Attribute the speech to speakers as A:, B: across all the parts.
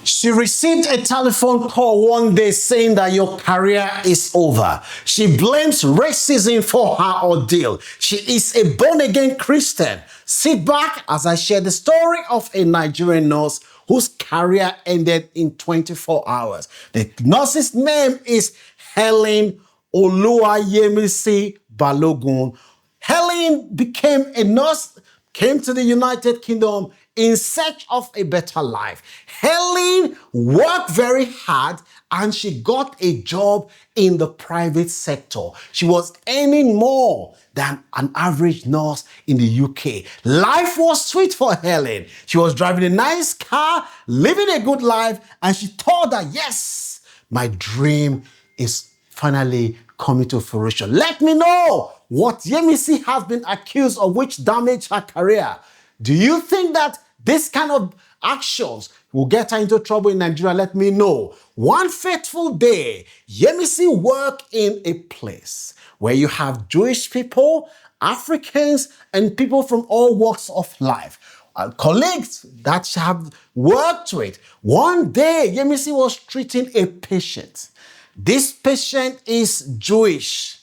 A: She received a telephone call one day saying that your career is over. She blames racism for her ordeal. She is a born-again Christian. Sit back as I share the story of a Nigerian nurse whose career ended in 24 hours. The nurse's name is Helen Oluwayemisi Balogun. Helen became a nurse, came to the United Kingdom in search of a better life. Helen worked very hard and she got a job in the private sector. She was earning more than an average nurse in the UK. Life was sweet for Helen. She was driving a nice car, living a good life, and she thought that, yes, my dream is finally coming to fruition. Let me know what Yemisi has been accused of which damaged her career. Do you think that this kind of actions will get her into trouble in Nigeria? Let me know. One fateful day, Yemisi worked in a place where you have Jewish people, Africans, and people from all walks of life. Colleagues that have worked with. One day, Yemisi was treating a patient. This patient is Jewish.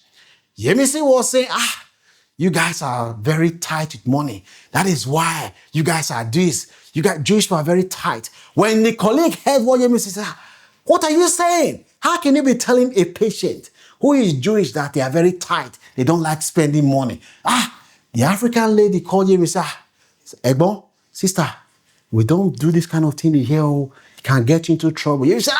A: Yemisi was saying, you guys are very tight with money. That is why you guys are this. You guys, Jewish people are very tight. When the colleague heard what Yemisi said, what are you saying? How can you be telling a patient who is Jewish that they are very tight? They don't like spending money. The African lady called Yemisi, Egbon, sister, we don't do this kind of thing here. It can get you into trouble. You said,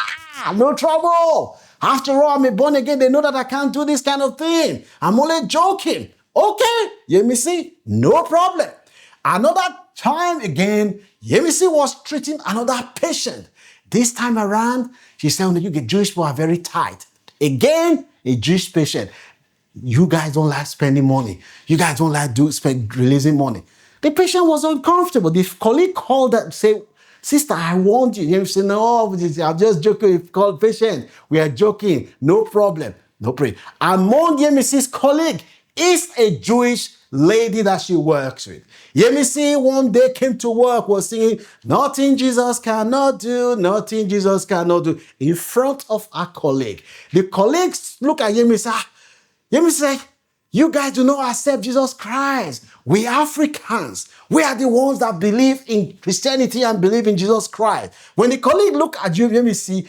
A: no trouble. After all, I'm a born again. They know that I can't do this kind of thing. I'm only joking. Okay, Yemisi, no problem. Another time again, Yemisi was treating another patient. This time around, she said, you get Jewish people are very tight. Again, a Jewish patient. You guys don't like spending money. You guys don't like releasing money. The patient was uncomfortable. The colleague called and said, sister, I warned you. Yemisi said, no, I'm just joking. If called patient, we are joking. No problem. No problem. Among Yemisi's colleague is a Jewish lady that she works with. Yemisi one day came to work, was singing, nothing Jesus cannot do, nothing Jesus cannot do, in front of her colleague. The colleagues look at Yemisi. Yemisi said, you guys do not accept Jesus Christ. We Africans, we are the ones that believe in Christianity and believe in Jesus Christ. When the colleague looked at you, Yemisi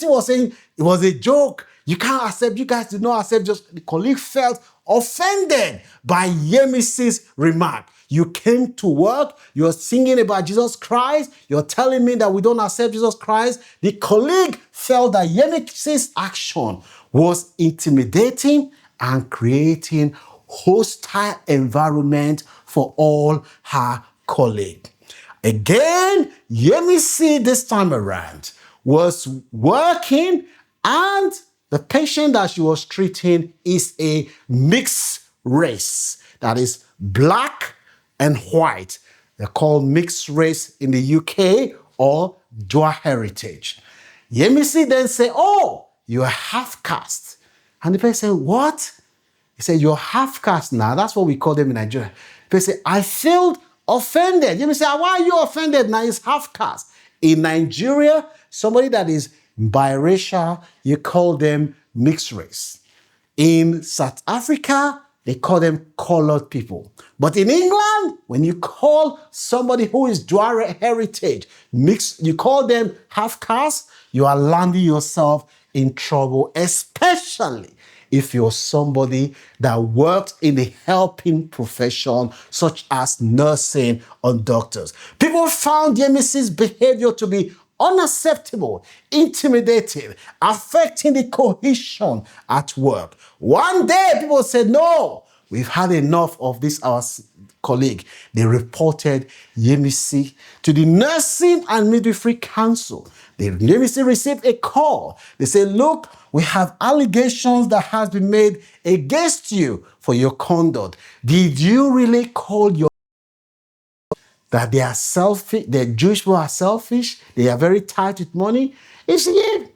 A: was saying it was a joke. You can't accept, you guys do not accept. Just the colleague felt offended by Yemisi's remark. You came to work, you're singing about Jesus Christ, you're telling me that we don't accept Jesus Christ. The colleague felt that Yemisi's action was intimidating and creating hostile environment for all her colleagues. Again, Yemisi this time around was working, and the patient that she was treating is a mixed race. That is black and white. They're called mixed race in the UK or dual heritage. Yemisi then said, you're half caste. And the person said, what? He said, you're half caste now. That's what we call them in Nigeria. The person said, I felt offended. Yemisi said, why are you offended? Now it's half caste. In Nigeria, somebody that is biracial, you call them mixed race. In South Africa, they call them colored people. But in England, when you call somebody who is dual heritage, mixed, you call them half caste, you are landing yourself in trouble, especially if you're somebody that works in the helping profession, such as nursing or doctors. People found Yemisi's behavior to be unacceptable, intimidating, affecting the cohesion at work. One day, people said, no, we've had enough of this, our colleague. They reported Yemisi to the Nursing and Midwifery Council. Yemisi received a call. They said, look, we have allegations that has been made against you for your conduct. Did you really call your that they are selfish, the Jewish people are selfish, they are very tight with money? He said, yeah.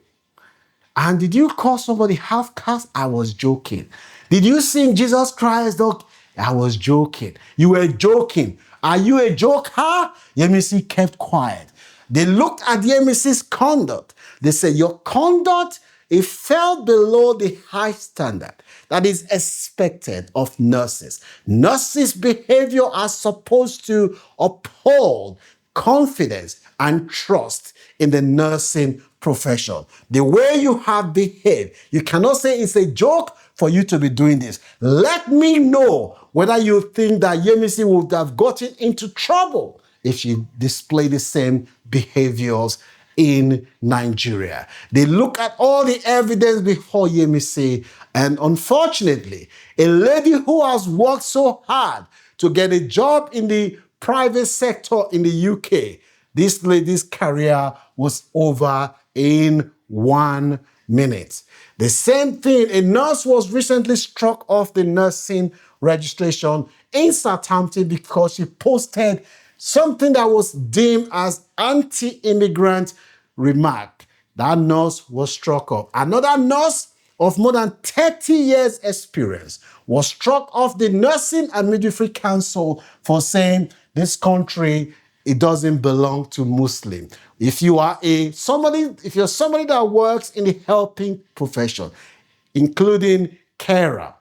A: And did you call somebody half caste? I was joking. Did you sing Jesus Christ, dog? I was joking. You were joking. Are you a joker? Yemisi kept quiet. They looked at Yemisi's conduct. They said, your conduct, it fell below the high standard that is expected of nurses. Nurses' behavior are supposed to uphold confidence and trust in the nursing profession. The way you have behaved, you cannot say it's a joke for you to be doing this. Let me know whether you think that Yemisi would have gotten into trouble if she displayed the same behaviors in Nigeria. They look at all the evidence before Yemisi, and unfortunately, a lady who has worked so hard to get a job in the private sector in the UK, this lady's career was over in 1 minute. The same thing, a nurse was recently struck off the nursing registration in Southampton because she posted something that was deemed as anti-immigrant remark. That nurse was struck off. Another nurse of more than 30 years experience was struck off the Nursing and Midwifery Council for saying this country, it doesn't belong to Muslim. If you're somebody that works in the helping profession, including carer,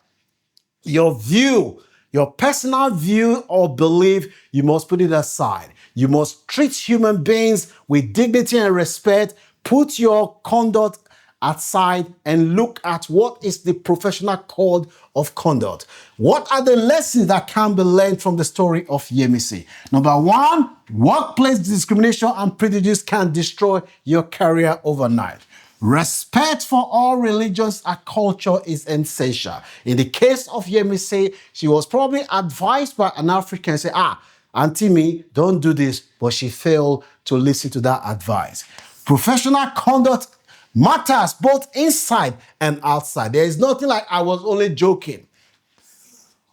A: your personal view or belief, you must put it aside. You must treat human beings with dignity and respect. Put your conduct aside and look at what is the professional code of conduct. What are the lessons that can be learned from the story of Yemisi? Number one, workplace discrimination and prejudice can destroy your career overnight. Respect for all religions and culture is essential. In the case of Yemisi, she was probably advised by an African, say, Auntie me, don't do this, but she failed to listen to that advice. Professional conduct matters both inside and outside. There is nothing like I was only joking.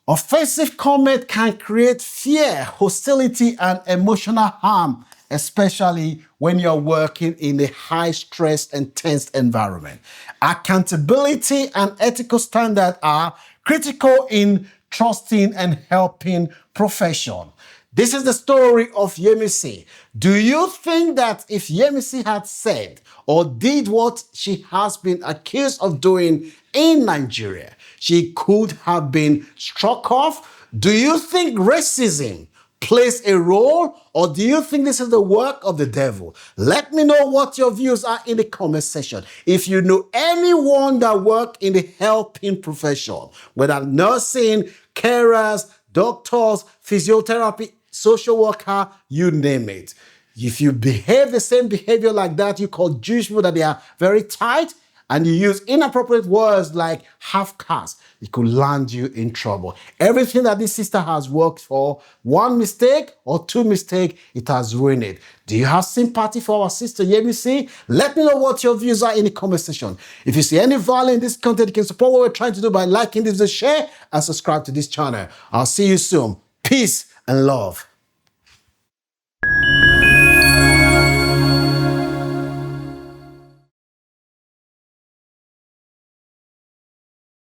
A: Offensive comment can create fear, hostility, and emotional harm, especially when you're working in a high-stress and tense environment. Accountability and ethical standards are critical in trusting and helping profession. This is the story of Yemisi. Do you think that if Yemisi had said or did what she has been accused of doing in Nigeria, she could have been struck off? Do you think racism plays a role, or do you think this is the work of the devil? Let me know what your views are in the comment section. If you know anyone that works in the helping profession, whether nursing, carers, doctors, physiotherapy, social worker, you name it. If you behave the same behavior like that, you call Jewish people that they are very tight, and you use inappropriate words like half-caste, it could land you in trouble. Everything that this sister has worked for, one mistake or two mistakes, it has ruined it. Do you have sympathy for our sister Yemisi? Let me know what your views are in the comment section. If you see any value in this content, you can support what we're trying to do by liking this video, share, and subscribe to this channel. I'll see you soon. Peace and love.